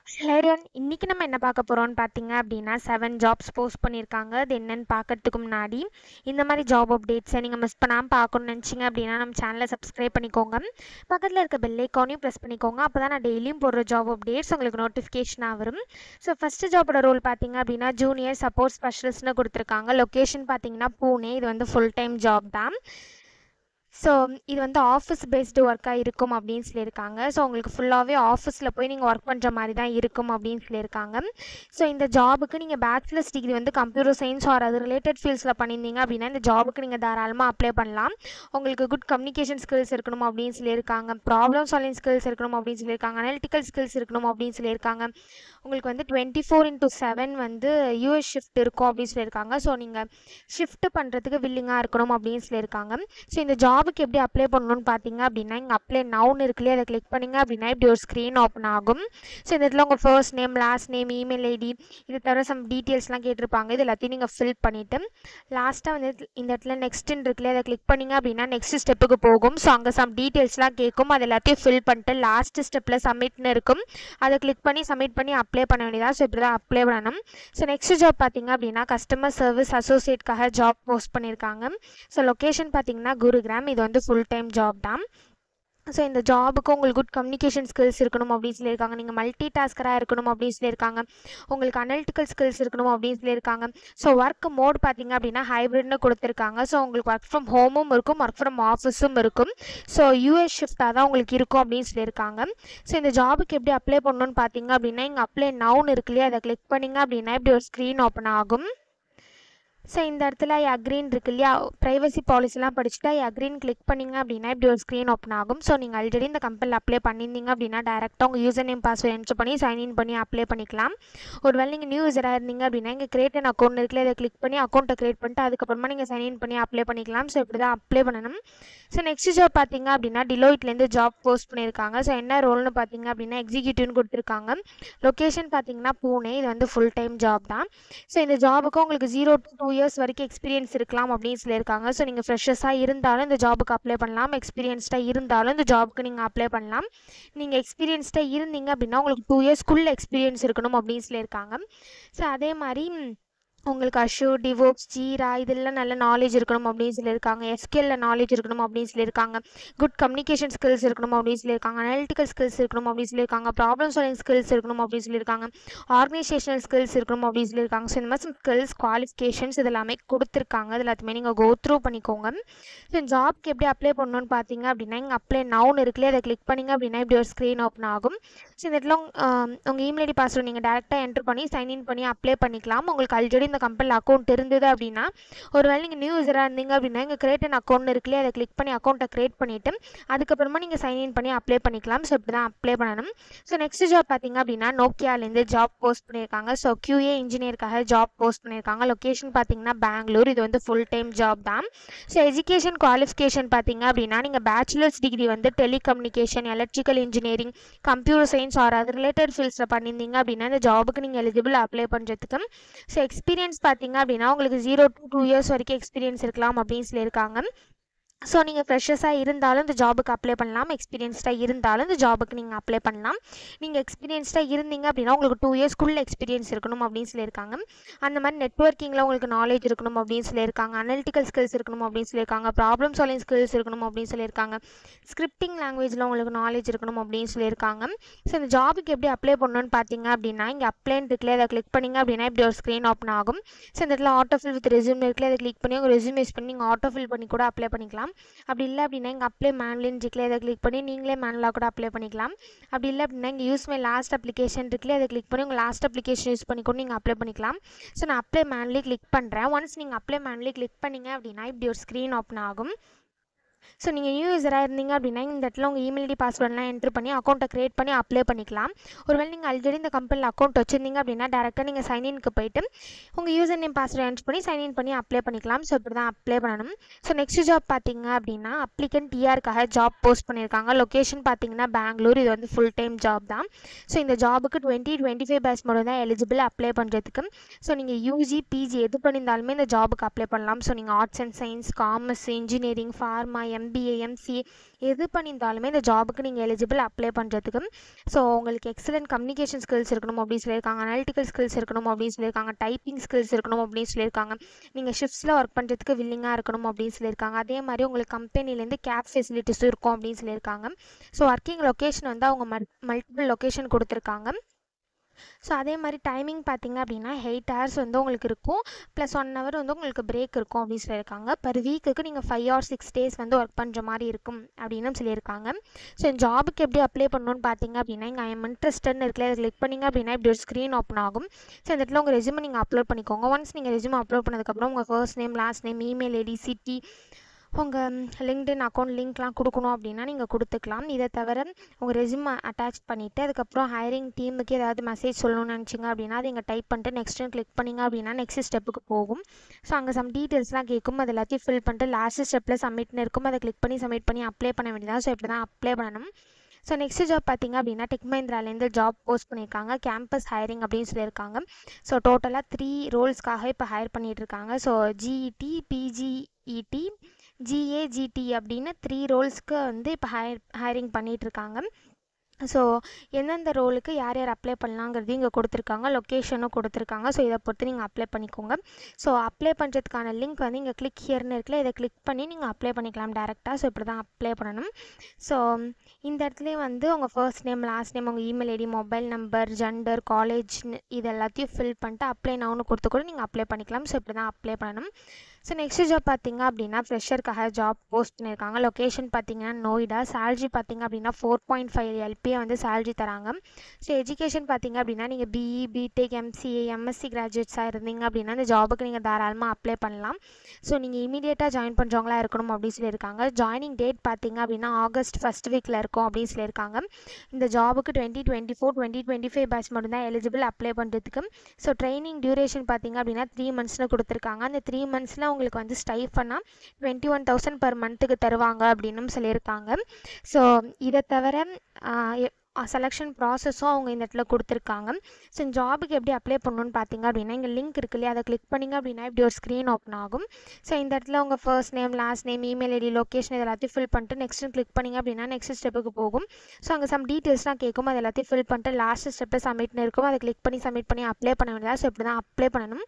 Hello இன்னைக்கு நம்ம என்ன பார்க்க போறோம்னு பார்த்தீங்க அப்படின்னா 7 ஜாப்ஸ் போஸ்ட் பண்ணியிருக்காங்க. அது என்னன்னு பார்க்கறதுக்கு முன்னாடி இந்த மாதிரி ஜாப் அப்டேட்ஸை நீங்கள் மிஸ் பண்ணாமல் பார்க்கணும்னு நினச்சிங்க அப்படின்னா நம்ம சேனலை சப்ஸ்கிரைப் பண்ணிக்கோங்க. பக்கத்தில் இருக்க பெல் ஐக்கானையும் ப்ரெஸ் பண்ணிக்கோங்க. அப்போ தான் நான் டெய்லியும் போடுற ஜாப் அப்டேட்ஸ் உங்களுக்கு நோட்டிஃபிகேஷனாக வரும். ஸோ ஃபஸ்ட்டு ஜாபோட ரோல் பார்த்தீங்க அப்படின்னா ஜூனியர் சப்போர்ட் ஸ்பெஷலிஸ்ட்னு கொடுத்துருக்காங்க. லொக்கேஷன் பார்த்தீங்கன்னா பூனே. இது வந்து ஃபுல் டைம் ஜாப் தான். ஸோ இது வந்து ஆஃபீஸ் பேஸ்டு ஒர்க்காக இருக்கும் அப்படின்னு சொல்லியிருக்காங்க. ஸோ உங்களுக்கு ஃபுல்லாகவே ஆஃபீஸில் போய் நீங்கள் ஒர்க் பண்ணுற மாதிரி தான் இருக்கும் அப்படின்னு சொல்லியிருக்காங்க. ஸோ இந்த ஜாபுக்கு நீங்கள் பேச்சுலர்ஸ் டிகிரி வந்து கம்ப்யூட்டர் சயின்ஸ் ஆர் அது ரிலேட்டட் ஃபீல்ட்ஸில் பண்ணியிருந்தீங்க அப்படின்னா இந்த ஜாபுக்கு நீங்கள் தாராளமாக அப்ளை பண்ணலாம். உங்களுக்கு குட் கம்யூனிகேஷன் ஸ்கில்ஸ் இருக்கணும் அப்படின்னு சொல்லியிருக்காங்க. ப்ராப்ளம் சால்விங் ஸ்கில்ஸ் இருக்கணும் அப்படின்னு சொல்லியிருக்காங்க. அனலிட்டிக்கல் ஸ்கில்ஸ் இருக்கணும் அப்படின்னு சொல்லியிருக்காங்க. உங்களுக்கு வந்து 24/7 வந்து யூஎஸ் ஷிஃப்ட் இருக்கும் அப்படின்னு சொல்லியிருக்காங்க. ஸோ நீங்கள் ஷிஃப்ட் பண்ணுறதுக்கு வில்லிங்காக இருக்கணும் அப்படின்னு சொல்லியிருக்காங்க. ஸோ இந்த ஜாபுக்கு எப்படி அப்ளை பண்ணணும்னு பார்த்தீங்க அப்படின்னா இங்கே அப்ளை நவுன் இருக்குல்லையே அதை கிளிக் பண்ணிங்க அப்படின்னா இப்படி ஒரு ஸ்க்ரீன் ஓப்பன் ஆகும். ஸோ இந்த இடத்துல உங்கள் first name, last name, email ID, இது தவிர சம் டீட்டெயில்ஸ்லாம் கேட்டிருப்பாங்க. இது எல்லாத்தையும் நீங்கள் ஃபில் பண்ணிவிட்டு லாஸ்ட்டாக வந்து இந்த இடத்துல நெக்ஸ்ட்டுன்னு இருக்குல்லையே அதை கிளிக் பண்ணிங்க அப்படின்னா நெக்ஸ்ட் ஸ்டெப்புக்கு போகும். ஸோ அங்கே சம் டீட்டெயில்ஸ்லாம் கேட்கும். அது எல்லாத்தையும் ஃபில் பண்ணிட்டு லாஸ்ட் ஸ்டெப்பில் சப்மிட்னு இருக்கும். அதை கிளிக் பண்ணி சப்மிட் பண்ணி அப்ளை பண்ண வேண்டியதாக. ஸோ இப்படி தான் அப்ளை பண்ணணும். ஸோ நெக்ஸ்ட் ஜாப் பார்த்தீங்க அப்படின்னா கஸ்டமர் சர்வீஸ் அசோசியேட்காக ஜாப் போஸ்ட் பண்ணியிருக்காங்க. ஸோ லொக்கேஷன் பார்த்தீங்கன்னா குருகிராம். இது வந்து ஃபுல் டைம் ஜாப் தான். ஸோ இந்த ஜாபுக்கு உங்களுக்கு குட் கம்யூனிகேஷன் ஸ்கில்ஸ் இருக்கணும் அப்படின்னு சொல்லியிருக்காங்க. நீங்கள் மல்டி டாஸ்கராக இருக்கணும் அப்படின்னு சொல்லியிருக்காங்க. உங்களுக்கு அனலிட்டிக்கல் ஸ்கில்ஸ் இருக்கணும் அப்படின்னு சொல்லியிருக்காங்க. ஸோ ஒர்க் மோட் பார்த்தீங்க அப்படின்னா ஹைப்ரிட்னு கொடுத்துருக்காங்க. ஸோ உங்களுக்கு ஒர்க் ஃப்ரம் ஹோமும் இருக்கும், ஒர்க் ஃப்ரம் ஆஃபீஸும் இருக்கும். ஸோ யூஎஸ் ஷிஃப்டாக தான் உங்களுக்கு இருக்கும் அப்படின்னு சொல்லியிருக்காங்க. ஸோ இந்த ஜாபுக்கு எப்படி அப்ளை பண்ணணும்னு பார்த்தீங்க அப்படின்னா இங்கே அப்ளை நவுன் இருக்கு இல்லையா அதை கிளிக் பண்ணிங்க அப்படின்னா இப்படி ஒரு ஸ்க்ரீன் ஓப்பன் ஆகும். ஸோ இந்த இடத்துல ஐ அக்ரீன் இருக்கு இல்லையா, ப்ரைவசி பாலிசிலாம் படிச்சுட்டு ஐ அக்ரீன் கிளிக் பண்ணிங்க அப்படின்னா இப்படி ஒரு ஸ்க்ரீன் ஓப்பன் ஆகும். ஸோ நீங்கள் ஆல்ரெடி இந்த கம்பெனியில் அப்ளை பண்ணியிருந்தீங்க அப்படின்னா டேரெக்டாக உங்கள் யூசர் நேம் பாஸ்வேர்ட் என்ட்ரு பண்ணி சைன்இன் பண்ணி அப்ளை பண்ணிக்கலாம். ஒருவேளை நீங்கள் நியூ யூஸராக இருந்தீங்க அப்படின்னா இங்கே கிரியேட் அன் அக்கௌண்ட் இருக்குல்ல அதை கிளிக் பண்ணி அக்கௌண்ட்டை கிரியேட் பண்ணிட்டு அதுக்கப்புறமா நீங்கள் சைன்இன் பண்ணி அப்ளை பண்ணிக்கலாம். ஸோ இப்படி தான் அப்ளை பண்ணணும். ஸோ நெக்ஸ்ட் ஜாப் பார்த்தீங்க அப்படின்னா டிலோயிட்லேருந்து ஜாப் போஸ்ட் பண்ணியிருக்காங்க. ஸோ என்ன ரோல்னு பார்த்தீங்க அப்படின்னா எக்ஸிக்யூட்டிவ்னு கொடுத்துருக்காங்க. லொக்கேஷன் பார்த்தீங்கன்னா பூனே. இது வந்து ஃபுல் டைம் ஜாப் தான். ஸோ இந்த ஜாபுக்கு உங்களுக்கு 0 to 2 years வரைக்கும் எக்ஸ்பீரியன்ஸ் இருக்கலாம் அப்படின்னு சொல்லியிருக்காங்க. ஸோ நீங்கள் ஃப்ரெஷர்ஸாக இருந்தாலும் இந்த ஜாபுக்கு அப்ளை பண்ணலாம். எக்ஸ்பீரியன்ஸ்டாக இருந்தாலும் இந்த ஜாபுக்கு நீங்கள் அப்ளை பண்ணலாம். நீங்கள் எக்ஸ்பீரியன்ஸ்டாக இருந்தீங்க அப்படின்னா உங்களுக்கு 2 yearsக்குள்ள எக்ஸ்பீரியன்ஸ் இருக்கணும் அப்படின்னு சொல்லியிருக்காங்க. ஸோ அதே மாதிரி உங்களுக்கு அஷூர், டிவோப்ஸ், ஜீரா இதெல்லாம் நல்ல நாலேஜ் இருக்கணும் அப்படின்னு சொல்லியிருக்காங்க. எஸ்கியூஎல்ல நாலேஜ் இருக்கணும் அப்படின்னு சொல்லியிருக்காங்க. குட் கம்யூனிகேஷன் ஸ்கில்ஸ் இருக்கணும் அப்படின்னு சொல்லியிருக்காங்க. அனலிட்டிக்கல் ஸ்கில்ஸ் இருக்கணும் அப்படின்னு சொல்லியிருக்காங்க. ப்ராப்ளம் சால்விங் ஸ்கில்ஸ் இருக்கணும் அப்படின்னு சொல்லியிருக்காங்க. ஆர்கனைசேஷனல் ஸ்கில்ஸ் இருக்கணும் அப்படின்னு சொல்லியிருக்காங்க. ஸோ இந்த மாதிரி ஸ்கில்ஸ், குவாலிஃபிகேஷன்ஸ் இது எல்லாமே கொடுத்துருக்காங்க. இது எல்லாத்தையுமே நீங்கள் கோ த்ரூ பண்ணிக்கோங்க. ஸோ ஜாப்க்கு எப்படி அப்ளை பண்ணணும்னு பார்த்தீங்க அப்படின்னா இங்கே அப்ளை நவுன் இருக்குல்லையே அதை கிளிக் பண்ணிங்க அப்படின்னா இப்படி ஒரு ஸ்க்ரீன் ஓப்பன் ஆகும். ஸோ இந்த இடத்துல உங்கள் இமெயில் ஐடி பாஸ்வேர்டு நீங்கள் டேரெக்டாக என்ட்ரு பண்ணி சைன்இன் பண்ணி அப்ளை பண்ணிக்கலாம். உங்களுக்கு ஆல்ரெடி இந்த கம்பெனியில் அக்கௌண்ட் இருந்தது அப்படின்னா ஒருவேளை நீங்கள் நியூ யூஸராக இருந்தீங்க அப்படின்னா இங்கே கிரியேட் அன் அக்கௌண்ட் இருக்குல்லையே அதை கிளிக் பண்ணி அக்கௌண்ட்டை கிரியேட் பண்ணிவிட்டு அதுக்கப்புறமா நீங்கள் சைன்இன் பண்ணி அப்ளை பண்ணிக்கலாம். ஸோ இப்படி தான் அப்ளை பண்ணணும். ஸோ நெக்ஸ்ட் ஜாப் பார்த்தீங்க அப்படின்னா நோக்கியாலேருந்து ஜாப் போஸ்ட் பண்ணியிருக்காங்க. ஸோ QA இன்ஜினியருக்காக ஜாப் போஸ்ட் பண்ணியிருக்காங்க. லொக்கேஷன் பார்த்தீங்கன்னா பெங்களூர். இது வந்து ஃபுல் டைம் ஜாப் தான். ஸோ எஜுகேஷன் குவாலிஃபிகேஷன் பார்த்தீங்க அப்படின்னா நீங்கள் பேச்சுலர்ஸ் டிகிரி வந்து telecommunication, electrical engineering, computer science or அது ரிலேட்டட் ஃபீல்ட்ஸில் பண்ணியிருந்தீங்க அப்படின்னா இந்த ஜாபுக்கு நீங்கள் எலிஜிபிள் அப்ளை பண்ணுறதுக்கு. ஸோ எக்ஸ்பீரியன்ஸ் பார்த்தீங்க அப்படின்னா உங்களுக்கு 0 to 2 years வரைக்கும் எக்ஸ்பீரியன்ஸ் இருக்கலாம் அப்படின்னு சொல்லியிருக்காங்க. ஸோ நீங்கள் ஃப்ரெஷர்ஸாக இருந்தாலும் இந்த ஜாபுக்கு அப்ளை பண்ணலாம். எக்ஸ்பீரியன்ஸ்டாக இருந்தாலும் இந்த ஜாபுக்கு நீங்கள் அப்ளை பண்ணலாம். நீங்கள் எக்ஸ்பீரியன்ஸ்டாக இருந்தீங்க அப்படின்னா உங்களுக்கு 2 yearsக்குள்ள எக்ஸ்பீரியன்ஸ் இருக்கணும் அப்படின்னு சொல்லியிருக்காங்க. அந்த மாதிரி நெட்வொர்க்கிங்கில் உங்களுக்கு நாலேஜ் இருக்கணும் அப்படின்னு சொல்லியிருக்காங்க. அனலிட்டிக்கல் ஸ்கில்ஸ் இருக்கணும் அப்படின்னு சொல்லியிருக்காங்க. ப்ராப்ளம் சால்விங் ஸ்கில்ஸ் இருக்கணும் அப்படின்னு சொல்லியிருக்காங்க. ஸ்கிரிப்டிங் லாங்குவேஜில் உங்களுக்கு நாலேஜ் இருக்கணும் அப்படின்னு சொல்லியிருக்காங்க. ஸோ இந்த ஜாபுக்கு எப்படி அப்ளை பண்ணணும்னு பார்த்தீங்க அப்படின்னா இங்கே அப்ளைன்னு இருக்குல்ல அதை கிளிக் பண்ணிங்க அப்படின்னா இப்படி ஒரு ஸ்க்ரீன் ஓப்பன் ஆகும். ஸோ இந்த இடத்துல ஆட்டோ ஃபில் வித் ரெஸ்யூம் இருக்குல்ல அதை கிளிக் பண்ணி உங்கள் ரெஸ்யூம் யூஸ் பண்ணி நீங்கள் ஆட்டோ ஃபில் பண்ணி கூட அப்ளை பண்ணிக்கலாம். அப்படி இல்லை அப்படின்னா இங்கே அப்ளை மேனுவலின்னு இருக்குல்ல அதை கிளிக் பண்ணி நீங்களே மேனுவலாக கூட அப்ளை பண்ணிக்கலாம். அப்படி இல்லை அப்படின்னா இங்கே யூஸ் மை லாஸ்ட் அப்ளிகேஷன் இருக்குல்ல அதை கிளிக் பண்ணி உங்கள் லாஸ்ட் அப்ளிகேஷன் யூஸ் பண்ணி கூட நீங்கள் அப்ளை பண்ணிக்கலாம். ஸோ நான் அப்ளை மேனுவலி கிளிக் பண்ணுறேன். ஒன்ஸ் நீங்கள் அப்ளை மேனுவலி கிளிக் பண்ணிங்க அப்படின்னா இப்படி ஒரு ஸ்க்ரீன் ஓப்பன் ஆகும். ஸோ நீங்கள் நியூ யூஸராக இருந்தீங்க அப்படின்னா இந்த இடத்துல உங்கள் இமெயில் ஐடி பாஸ்வேர்டெலாம் என்ட்ரு பண்ணி அக்கௌண்ட்டை க்ரியேட் பண்ணி அப்ளை பண்ணிக்கலாம். ஒருவேளை நீங்கள் ஆல்ரெடி இந்த கம்பெனியில் அக்கௌண்ட் வச்சுருந்தீங்க அப்படின்னா டேரெக்டாக நீங்கள் சைன்இன்க்கு போய்ட்டு உங்கள் யூசர் நேம் பாஸ்வேர்டு என்ட்ரு பண்ணி சைன்இன் பண்ணி அப்ளை பண்ணிக்கலாம். ஸோ இப்படி தான் அப்ளை பண்ணணும். ஸோ நெக்ஸ்ட் ஜாப் பார்த்தீங்க அப்படின்னா அப்ளிகன்ட் டிஆருக்காக ஜாப் போஸ்ட் பண்ணியிருக்காங்க. லொக்கேஷன் பார்த்தீங்கன்னா பெங்களூர். இது வந்து ஃபுல் டைம் ஜாப் தான். ஸோ இந்த ஜாபுக்கு 2025 பேட்ச் மட்டும் தான் எலிஜிபிள் அப்ளை பண்ணுறதுக்கு. ஸோ நீங்கள் UG, PG எது பண்ணியிருந்தாலுமே இந்த ஜாபுக்கு அப்ளை பண்ணலாம். ஸோ நீங்கள் arts and science, commerce, engineering, pharma MBA MCA எது பண்ணியிருந்தாலுமே இந்த ஜாபுக்கு நீங்கள் எலிஜிபிள் அப்ளை பண்ணுறதுக்கு. ஸோ உங்களுக்கு எக்ஸலண்ட் கம்யூனிகேஷன் ஸ்கில்ஸ் இருக்கணும் அப்படின்னு சொல்லியிருக்காங்க, அனாலிட்டிக்கல் ஸ்கில்ஸ் இருக்கணும் அப்படின்னு சொல்லியிருக்காங்க, டைப்பிங் ஸ்கில்ஸ் இருக்கணும் அப்படின்னு சொல்லியிருக்காங்க, நீங்கள் ஷிஃப்ட்ஸில் ஒர்க் பண்ணுறதுக்கு வில்லிங்காக இருக்கணும் அப்படின்னு சொல்லியிருக்காங்க. அதே மாதிரி உங்களுக்கு கம்பெனிலேருந்து கேப் ஃபெசிலிட்டிஸும் இருக்கும் அப்படின்னு சொல்லியிருக்காங்க. ஸோ ஒர்க்கிங் லொக்கேஷன் வந்து அவங்க மல்டிபிள் லொக்கேஷன் கொடுத்துருக்காங்க. ஸோ அதே மாதிரி டைமிங் பார்த்தீங்க அப்படின்னா 8 hours வந்து உங்களுக்கு இருக்கும், ப்ளஸ் 1 hour வந்து உங்களுக்கு பிரேக் இருக்கும் அப்படின்னு சொல்லியிருக்காங்க. பர் வீக்குக்கு நீங்கள் 5 or 6 days வந்து ஒர்க் பண்ணுற மாதிரி இருக்கும் அப்படின்னு சொல்லியிருக்காங்க. ஸோ இந்த ஜாபுக்கு எப்படி அப்ளை பண்ணணும்னு பார்த்தீங்க அப்படின்னா இங்கே ஐஎம் இன்ட்ரெஸ்டட்னு இருக்குல்ல, அதை கிளிக் பண்ணிங்க அப்படின்னா இப்படி ஒரு ஸ்க்ரீன் ஓப்பன் ஆகும். ஸோ இந்த இடத்துல உங்கள் ரெஸ்யூமை நீங்கள் அப்லோட் பண்ணிக்கோங்க. ஒன்ஸ் நீங்கள் ரெஸ்யூமை அப்லோட் பண்ணதுக்கப்புறம் உங்கள் first name, last name, email ID, city, உங்கள் லிங்க்டின் அக்கௌண்ட் லிங்க்லாம் கொடுக்கணும் அப்படின்னா நீங்கள் கொடுத்துக்கலாம். இதை தவிர உங்கள் ரெஸ்யூமை அட்டாச் பண்ணிவிட்டு அதுக்கப்புறம் ஹைரிங் டீமுக்கு ஏதாவது மெசேஜ் சொல்லணும்னு நினச்சிங்க அப்படின்னா அதை இங்கே டைப் பண்ணிட்டு நெக்ஸ்ட்டு கிளிக் பண்ணிங்க அப்படின்னா நெக்ஸ்ட் ஸ்டெப்புக்கு போகும். ஸோ அங்கே சம் டீட்டெயில்ஸ்லாம் கேட்கும், அது எல்லாத்தையும் ஃபில் பண்ணிட்டு லாஸ்ட் ஸ்டெப்பில் சப்மிட்னு இருக்கும், அதை கிளிக் பண்ணி சப்மிட் பண்ணி அப்ளை பண்ண வேண்டியதான். ஸோ இப்படி தான் அப்ளை பண்ணணும். ஸோ நெக்ஸ்ட் ஜாப் பார்த்தீங்க அப்படின்னா டெக் மஹிந்திராலேருந்து ஜாப் போஸ்ட் பண்ணியிருக்காங்க, கேம்பஸ் ஹைரிங் அப்படின்னு சொல்லியிருக்காங்க. ஸோ டோட்டலாக 3 ரோல்ஸ்க்காக இப்போ ஹையர் பண்ணிகிட்ருக்காங்க. ஸோ ஜிஇடி, பிஜிஇடி, ஜிஏஜிடி அப்படின்னு 3 ரோல்ஸ்க்கு வந்து இப்போ ஹைரிங் பண்ணிகிட்ருக்காங்க. ஸோ எந்தெந்த ரோலுக்கு யார் யார் அப்ளை பண்ணலாங்கிறது இங்கே கொடுத்துருக்காங்க, லொக்கேஷனும் கொடுத்துருக்காங்க. ஸோ இதை பொறுத்து நீங்கள் அப்ளை பண்ணிக்கோங்க. ஸோ அப்ளை பண்ணுறதுக்கான லிங்க் வந்து இங்கே கிளிக் ஹியர்னு இருக்குல்ல, இதை கிளிக் பண்ணி நீங்கள் அப்ளை பண்ணிக்கலாம் டேரெக்டாக. ஸோ இப்படி தான் அப்ளை பண்ணணும். ஸோ இந்த இடத்துலேயே வந்து உங்கள் ஃபர்ஸ்ட் நேம், லாஸ்ட் நேம், உங்கள் email ID, mobile number, gender, college இது எல்லாத்தையும் ஃபில் பண்ணிட்டு அப்ளை நவுன்னு கொடுத்து கூட நீங்கள் அப்ளை பண்ணிக்கலாம். ஸோ இப்படி தான் அப்ளை பண்ணணும். ஸோ நெக்ஸ்ட் ஜாப் பார்த்தீங்க அப்படின்னா ஃப்ரெஷருக்காக ஜாப் போஸ்ட் பண்ணியிருக்காங்க. லொக்கேஷன் பார்த்தீங்கன்னா நோய்டா. சேலரி பார்த்தீங்க அப்படின்னா 4.5 LPA வந்து சேலரி தராங்க. ஸோ எஜுகேஷன் பார்த்தீங்க அப்படின்னா நீங்கள் பிஇ, பிடெக், எம்சிஏ, எம்எஸ்சி கிராஜுவேட்ஸாக இருந்தீங்க அப்படின்னா இந்த ஜாபுக்கு நீங்கள் தாராளமாக அப்ளை பண்ணலாம். ஸோ நீங்கள் இமீடியட்டாக ஜாயின் பண்ணுறவங்களா இருக்கணும் அப்படின்னு சொல்லியிருக்காங்க. ஜாயினிங் டேட் பார்த்தீங்க அப்படின்னா ஆகஸ்ட் ஃபர்ஸ்ட் வீக்கில் இருக்கும் அப்படின்னு சொல்லியிருக்காங்க. இந்த ஜாபுக்கு 2024-2025 பேட்ச் மட்டும்தான் எலிஜிபிள் அப்ளை பண்ணுறதுக்கு. ஸோ ட்ரைனிங் டியூரேஷன் பார்த்தீங்க அப்படின்னா 3 monthsனு கொடுத்துருக்காங்க. அந்த 3 monthsல உங்களுக்கு வந்து ஸ்டைஃபனா 21,000 per monthக்கு தருவாங்க அப்படின்னு சொல்லியிருக்காங்க. ஸோ இதை தவிர செலெக்ஷன் ப்ராசஸும் அவங்க இந்த இடத்துல கொடுத்துருக்காங்க. ஸோ இந்த ஜாபுக்கு எப்படி அப்ளை பண்ணணும்னு பார்த்தீங்க அப்படின்னா இங்கே லிங்க் இருக்கு இல்லையா, அதை கிளிக் பண்ணிங்க அப்படின்னா இப்படி ஒரு ஸ்க்ரீன் ஓப்பன் ஆகும். ஸோ இந்த இடத்துல உங்கள் first name, last name, email ID, location இது எல்லாத்தையும் ஃபில் பண்ணிட்டு நெக்ஸ்ட்டு கிளிக் பண்ணிங்க அப்படின்னா நெக்ஸ்ட் ஸ்டெப்புக்கு போகும். ஸோ அங்கே சம் டீட்டெயில்ஸ்லாம் கேட்கும், அது எல்லாத்தையும் ஃபில் பண்ணிட்டு லாஸ்ட் ஸ்டெப்பில் சப்மிட்னு இருக்கும், அதை கிளிக் பண்ணி சப்மிட் பண்ணி அப்ளை பண்ண வேண்டியதா. ஸோ இப்படி தான் அப்ளை பண்ணணும்.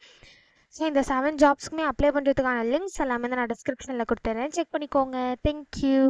ஸோ இந்த 7 ஜாப்ஸ்க்குமே அப்ளை பண்ணுறதுக்கான லிங்க்ஸ் எல்லாமே நான் டிஸ்கிரிப்ஷனில் கொடுத்துறேன், செக் பண்ணிக்கோங்க. தேங்க்யூ.